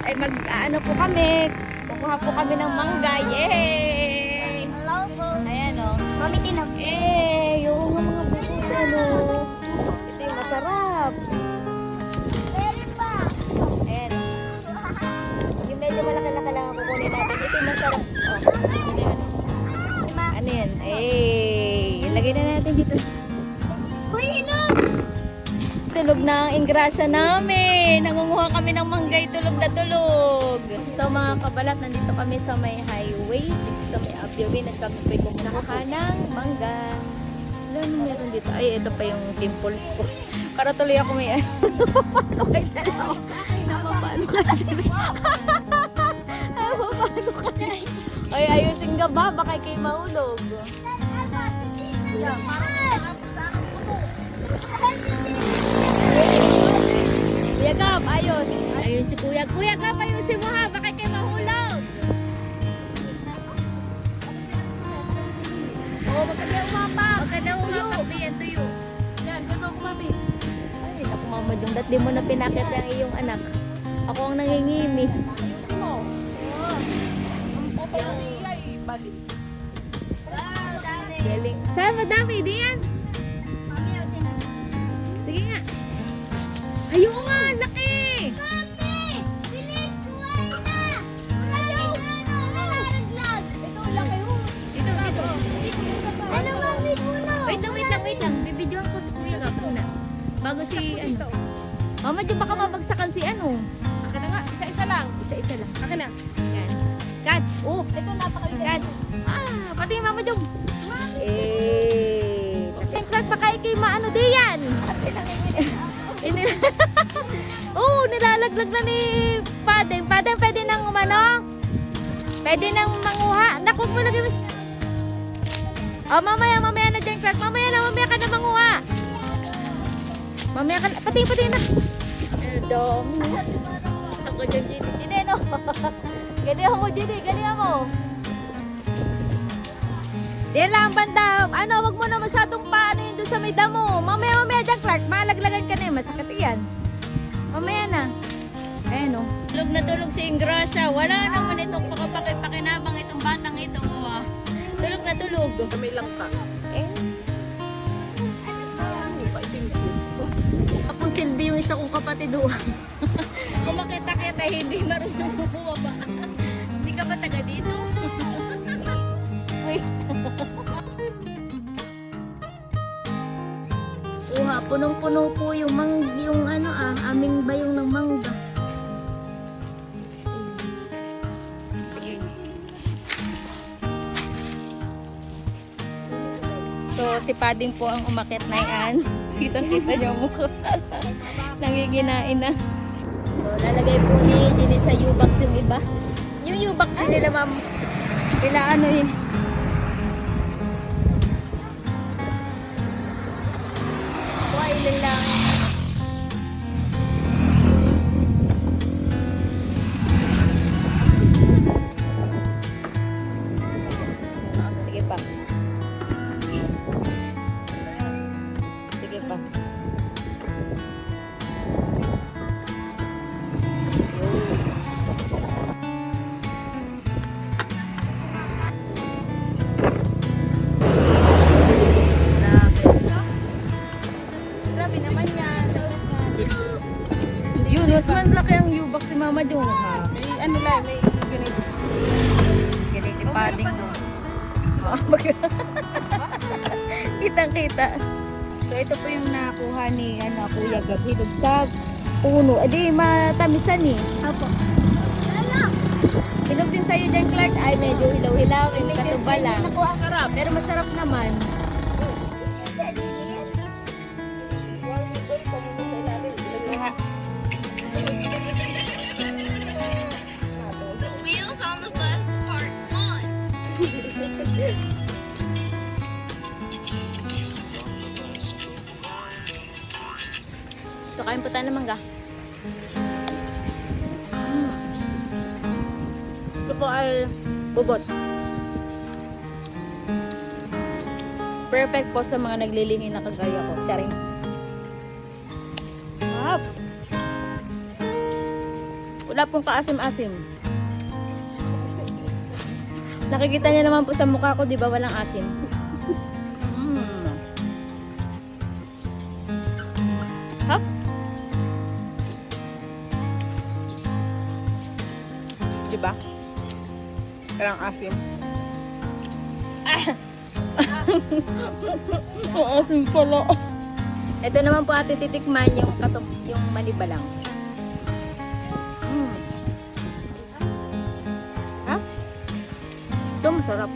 ay ano po kami. Kukuha po kami ng mangga. Yay! Hello po. Ayan o. Mami, tinap. Yung mga bukutan o. Ito yung masarap. Meron pa. Ayan. Yung medyo malaki-laki lang ang kukunin natin. Ito yung masarap. Ano yan? Ilagay na natin dito. Uy, hinog! Tulog na ang ingrasya namin. Nangunguha kami ng manggay, tulog na tulog. So mga kabalat, nandito kami sa may highway. Sa may Abiawin at kami po'y kumukuha ng mangga. Ano meron dito? Ay, ito pa yung pimples ko. Para tuloy ako may napapano kayo dalaw. Napapano kasi. Napapano ka. Ay, ayusin ka ba? Baka kayo mahulog. Kuya Gab, ayos. Ayun si Kuya. Kuya Gab, ayusin mo ha. Baka kayo mahulog. Oo, maganda umapak. Maganda umapak. Diyan, tuyo. Yan, gano'n kumami. Ay, naku mama dun. Ba't di mo na pinakit ang iyong anak? Ako ang nangingimi. Wow, dami. Galing. Saan madami? Diyan. Mami, o, tinap. Sige nga. Ayun nga, laki. Mami! Bilis! Kuha na! Ayaw! Nalaraglag! Ito, laki ho. Dito, dito. Ano, Mami, puno? Wait lang. Bibidyoan ko si Kuya Gab muna. Bago si, ano. Mama, dyan baka mabagsakan si ano. Akin na nga, isa-isa lang. Isa-isa lang. Akin na. Yan. Catch. Oh, Ito, napakaganda. catch. Pati yung mama dyan. Sengklas pa kayo kay maano di yan. Nilalaglag na ni Padeng. Padeng, pwede nang umano? Pwede nang manguha. Naku, mo lagi mas... Oh, mamaya na dyan, Clark. Mamaya ka na manguha. Mamaya ka na. Pati na. Dami. Ako dyan, Gini. Gini, no? Galihan mo, Gini. Galihan mo. Yan lang, banda. Ano, wag mo na masyadong paano yun doon sa may damo. Mamaya dyan, Clark. Malaglagan ka na yun. Masakit yan. Mamaya na. Ayan o. Tulog na tulog si Ingrasya. Wala naman itong pakinabang itong batang ito. Tulog na tulog. Kamay lang pa. Ako silbi yung isa kong kapatid o. Kung makita-kita, hindi marunong bubuwa ba? Hindi ka ba taga dito? Wait. Uha, punong-puno po yung aming bayong ng mangga. So, si Pading po ang umakyat na yan. Kitang-kita niyo ang mukha. Nangiginain na. So, lalagay po ni Jenny sa U-box yung iba. Yung U-box din nila, ma'am. Nila ano yun. Ilan lang. Sige pa. Sige pa. Grabe naman yan. Yun, mas malaki ang U-box si Mama Jung. May ano lang, may ganito. Ganito Pading mo. Kitang-kita. So ito po yung nakuha ni Kuya Gab. Hilog sa puno. Adi, matamisan eh. Apo. Hilog din sa'yo dyan, Clark. Ay, medyo hilaw-hilaw. Yung katuba lang. Nakuha. Sarap. Pero masarap naman. Wheels on the bus, part 1. So, kain po tayo ng mangga. Ito po ay bubot. Perfect po sa mga naglilihi na kagaya ko. Charing. Wow! Wala pong kaasim-asim. Nakikita niyo naman po sa mukha ko, di ba walang asim? Mm. Hop. Diba? Parang asim. Ang asim pala. Ito naman po ate titikman yung yung manibalang. Mm. Ha? Ito masarap.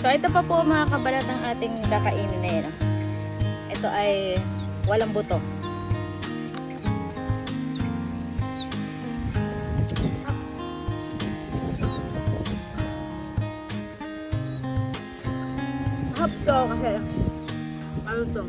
So ito pa po mga kabalat ang ating kakainin na yun. Ito ay walang buto. Hap to kasi ano to?